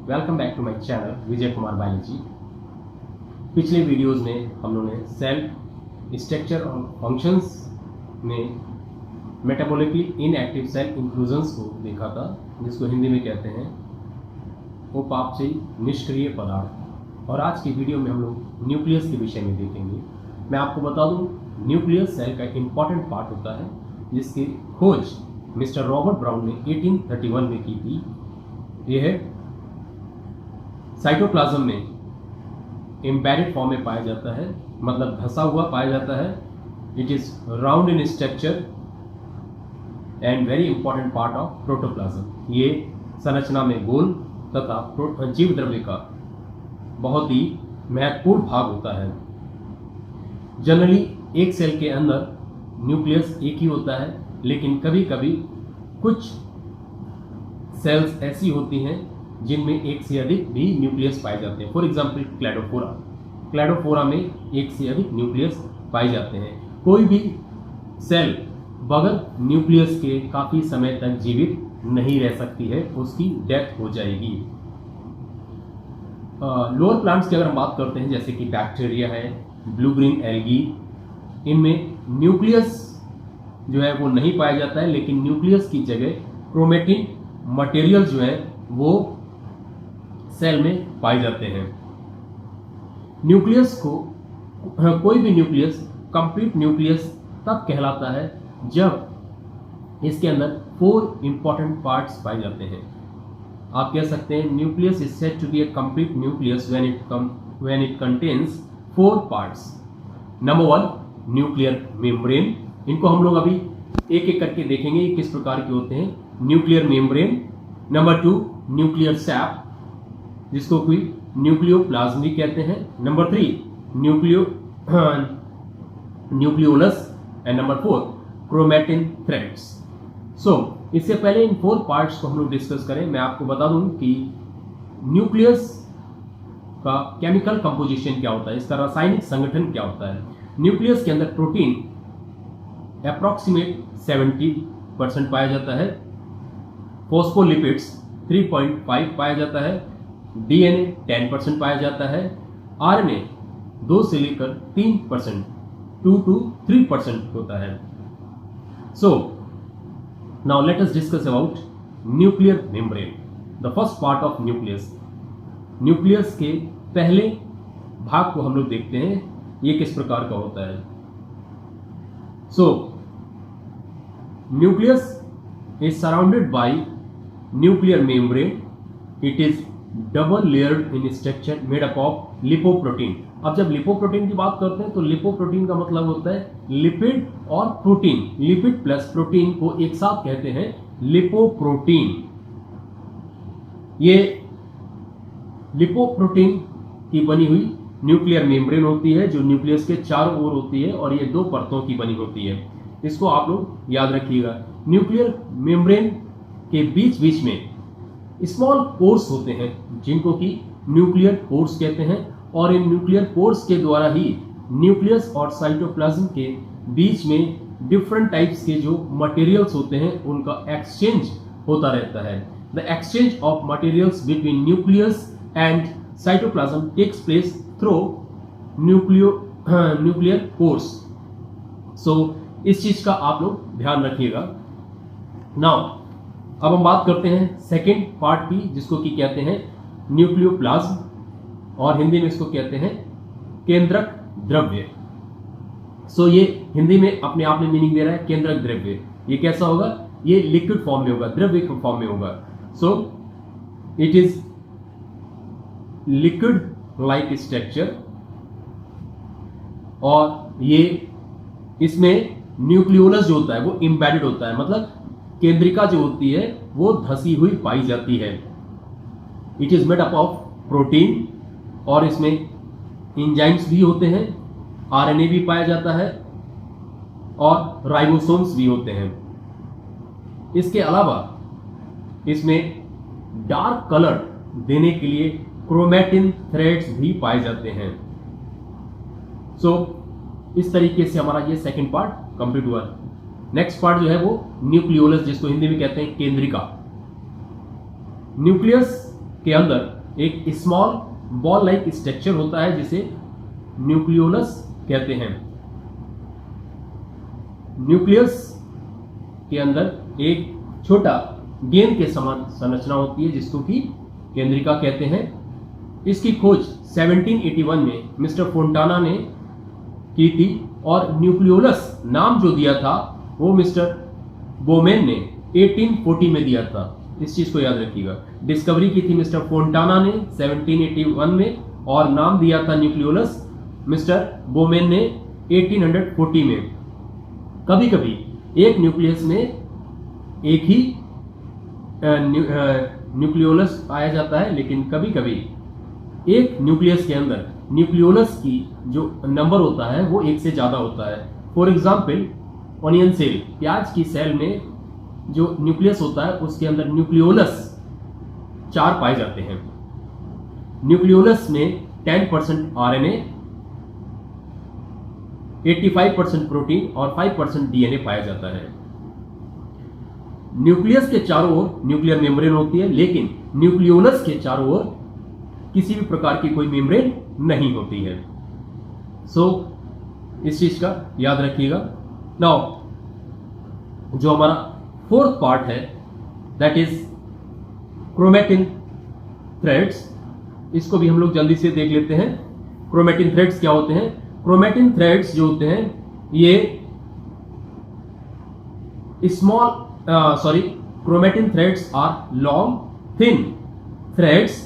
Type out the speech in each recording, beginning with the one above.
Welcome back to my channel Vijay Kumar biology. पिछले videos में हम लोगों ने सेल स्ट्रक्चर और फंक्शंस में मेटाबॉलिकली इनएक्टिव सेल इंक्लूजन्स को देखा था, जिसको हिंदी में कहते हैं उपापचयी निष्क्रिय पदार्थ। और आज की वीडियो में हम लोग न्यूक्लियस के विषय में देखेंगे। मैं आपको बता दूं, न्यूक्लियस सेल का इम्पॉर्टेंट पार्ट होता है, जिसकी खोज मिस्टर रॉबर्ट ब्राउन ने 1831 में की थी। यह साइटोप्लाज्म में एम्बेडेड फॉर्म में पाया जाता है, मतलब धंसा हुआ पाया जाता है। It is round in structure and very important part of protoplasm. ये संरचना में गोल तथा जीव द्रव्य का बहुत ही महत्वपूर्ण भाग होता है। जनरली एक सेल के अंदर न्यूक्लियस एक ही होता है, लेकिन कभी कभी कुछ सेल्स ऐसी होती हैं जिनमें एक से अधिक भी न्यूक्लियस पाए जाते हैं। फॉर एग्जाम्पल क्लैडोफोरा में एक से अधिक न्यूक्लियस पाए जाते हैं। कोई भी सेल बगैर न्यूक्लियस के काफ़ी समय तक जीवित नहीं रह सकती है, उसकी डेथ हो जाएगी। लोअर प्लांट्स की अगर हम बात करते हैं, जैसे कि बैक्टीरिया है, ब्लू ग्रीन एल्गी, इनमें न्यूक्लियस जो है वो नहीं पाया जाता है, लेकिन न्यूक्लियस की जगह क्रोमेटिन मटेरियल जो है वो सेल में पाए जाते हैं। न्यूक्लियस को कोई भी न्यूक्लियस कंप्लीट न्यूक्लियस तब कहलाता है जब इसके अंदर 4 इंपॉर्टेंट पार्ट्स पाए जाते हैं। आप कह सकते हैं nucleus is said to be a complete nucleus when it contains 4 parts. Number 1 nuclear membrane. इनको हम लोग अभी एक एक करके देखेंगे किस प्रकार के होते हैं। Nuclear membrane. Number 2 nuclear sap, जिसको कोई न्यूक्लियोप्लाज्म भी कहते हैं। Number 3 nucleolus and number 4 chromatin threads. So इससे पहले इन 4 पार्ट्स को हम लोग डिस्कस करें, मैं आपको बता दूं कि न्यूक्लियस का केमिकल कंपोजिशन क्या होता है, इसका रासायनिक संगठन क्या होता है। न्यूक्लियस के अंदर प्रोटीन अप्रॉक्सीमेट 70% पाया जाता है, फॉस्फोलिपिड्स 3.5 पाया जाता है, डीएनए 10% पाया जाता है, आरएनए 2 से लेकर 3%, 2 to 3% होता है। So now let us discuss about nuclear membrane, the first part of nucleus. Nucleus के पहले भाग को हम लोग देखते हैं, ये किस प्रकार का होता है। सो nucleus is surrounded by nuclear membrane. It is double layered in structure made up of lipoprotein. अब जब लिपोप्रोटीन की बात करते हैं तो लिपोप्रोटीन का मतलब होता है लिपिड और प्रोटीन। लिपिड प्लस प्रोटीन को एक साथ कहते हैं लिपोप्रोटीन। ये लिपोप्रोटीन की बनी हुई न्यूक्लियर मेम्ब्रेन होती है, जो न्यूक्लियस के चारों ओर होती है, और ये 2 परतों की बनी होती है। इसको आप लोग याद रखिएगा। न्यूक्लियर मेम्ब्रेन के बीच बीच में स्मॉल पोर्स होते हैं, जिनको कि न्यूक्लियर पोर्स कहते हैं, और इन न्यूक्लियर पोर्स के द्वारा ही न्यूक्लियस और साइटोप्लाज्म के बीच में डिफरेंट टाइप्स के जो मटेरियल्स होते हैं उनका एक्सचेंज होता रहता है। The exchange of materials between nucleus and cytoplasm takes place through nuclear pores. So इस चीज का आप लोग ध्यान रखिएगा। नाउ अब हम बात करते हैं सेकेंड पार्ट की, जिसको कि कहते हैं न्यूक्लियोप्लाज्म, और हिंदी में इसको कहते हैं केंद्रक द्रव्य। सो ये हिंदी में अपने आप में मीनिंग दे रहा है केंद्रक द्रव्य। ये कैसा होगा? ये लिक्विड फॉर्म में होगा, द्रव्य के फॉर्म में होगा। So it is liquid like structure, और ये इसमें न्यूक्लियोलस जो होता है वो एम्बेडेड होता है, मतलब केंद्रिका जो होती है वो धसी हुई पाई जाती है। It is made up of protein, और इसमें एंजाइम्स भी होते हैं, आरएनए भी पाया जाता है, और राइबोसोम्स भी होते हैं। इसके अलावा इसमें डार्क कलर देने के लिए क्रोमेटिन थ्रेड्स भी पाए जाते हैं। सो इस तरीके से हमारा ये सेकंड पार्ट कंप्लीट हुआ। नेक्स्ट पार्ट जो है वो न्यूक्लियोलस, जिसको हिंदी में कहते हैं केंद्रिका। न्यूक्लियस के अंदर एक स्मॉल बॉल लाइक स्ट्रक्चर होता है जिसे न्यूक्लियोलस कहते हैं। न्यूक्लियस के अंदर एक छोटा गेंद के समान संरचना होती है जिसको कि केंद्रिका कहते हैं। इसकी खोज 1781 में मिस्टर फोंटाना ने की थी और न्यूक्लियोलस नाम जो दिया था वो मिस्टर बोमेन ने 1840 में दिया था। इस चीज को याद रखिएगा। डिस्कवरी की थी मिस्टर फोंटाना ने 1781 में और नाम दिया था न्यूक्लियोलस मिस्टर बोमेन ने 1840 में। कभी कभी एक न्यूक्लियस में एक ही न्यूक्लियोलस पाया जाता है, लेकिन कभी कभी एक न्यूक्लियस के अंदर न्यूक्लियोलस की जो नंबर होता है वो एक से ज्यादा होता है। फॉर एग्जाम्पल ऑनियन सेल, प्याज की सेल में जो न्यूक्लियस होता है उसके अंदर न्यूक्लियोलस 4 पाए जाते हैं। न्यूक्लियोलस में 10% आरएनए, 85% प्रोटीन और 5% डीएनए पाया जाता है। न्यूक्लियस के चारों ओर न्यूक्लियर मेम्ब्रेन होती है, लेकिन न्यूक्लियोलस के चारों ओर किसी भी प्रकार की कोई मेम्ब्रेन नहीं होती है। सो इस चीज का याद रखिएगा। नाउ जो हमारा फोर्थ पार्ट है दैट इज क्रोमैटिन थ्रेड्स, इसको भी हम लोग जल्दी से देख लेते हैं। क्रोमैटिन थ्रेड्स क्या होते हैं? क्रोमैटिन थ्रेड्स जो होते हैं ये chromatin threads are long thin threads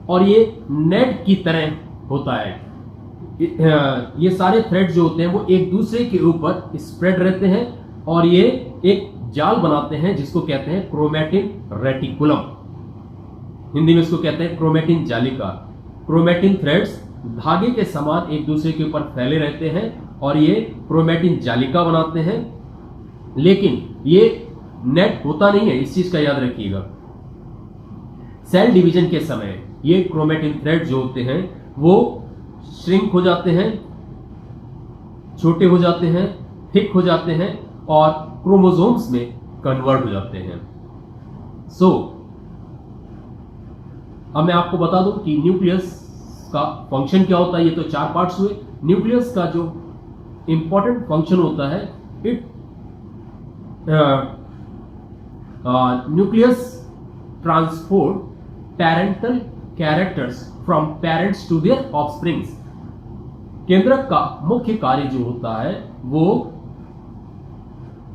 और ये नेट की तरह होता है। ये सारे थ्रेड्स जो होते हैं वो एक दूसरे के ऊपर स्प्रेड रहते हैं और ये एक जाल बनाते हैं जिसको कहते हैं क्रोमैटिन रेटिकुलम। हिंदी में इसको कहते हैं क्रोमैटिन जालिका। क्रोमैटिन थ्रेड्स धागे के समान एक दूसरे के ऊपर फैले रहते हैं और ये क्रोमैटिन जालिका बनाते हैं, लेकिन ये नेट होता नहीं है, इस चीज का याद रखिएगा। सेल डिवीजन के समय ये क्रोमैटिन थ्रेड जो होते हैं वो श्रिंक हो जाते हैं, छोटे हो जाते हैं, थिक हो जाते हैं और क्रोमोसोम्स में कन्वर्ट हो जाते हैं। सो अब मैं आपको बता दूं कि न्यूक्लियस का फंक्शन क्या होता है। ये तो 4 पार्ट्स हुए। न्यूक्लियस का जो इंपॉर्टेंट फंक्शन होता है, nucleus transport parental characters from parents to their offsprings. केंद्रक का मुख्य कार्य जो होता है वो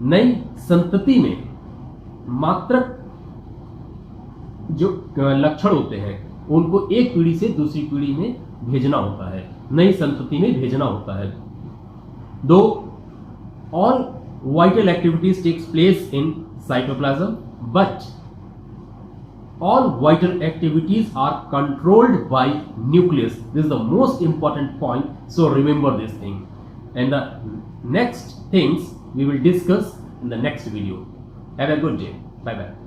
नई संतति में मात्रक जो लक्षण होते हैं उनको एक पीढ़ी से दूसरी पीढ़ी में भेजना होता है, नई संतति में भेजना होता है। दो all vital activities takes place in cytoplasm, but all vital activities are controlled by nucleus. This is the most important point, so remember this thing. And the next things we will discuss in the next video. Have a good day. Bye bye.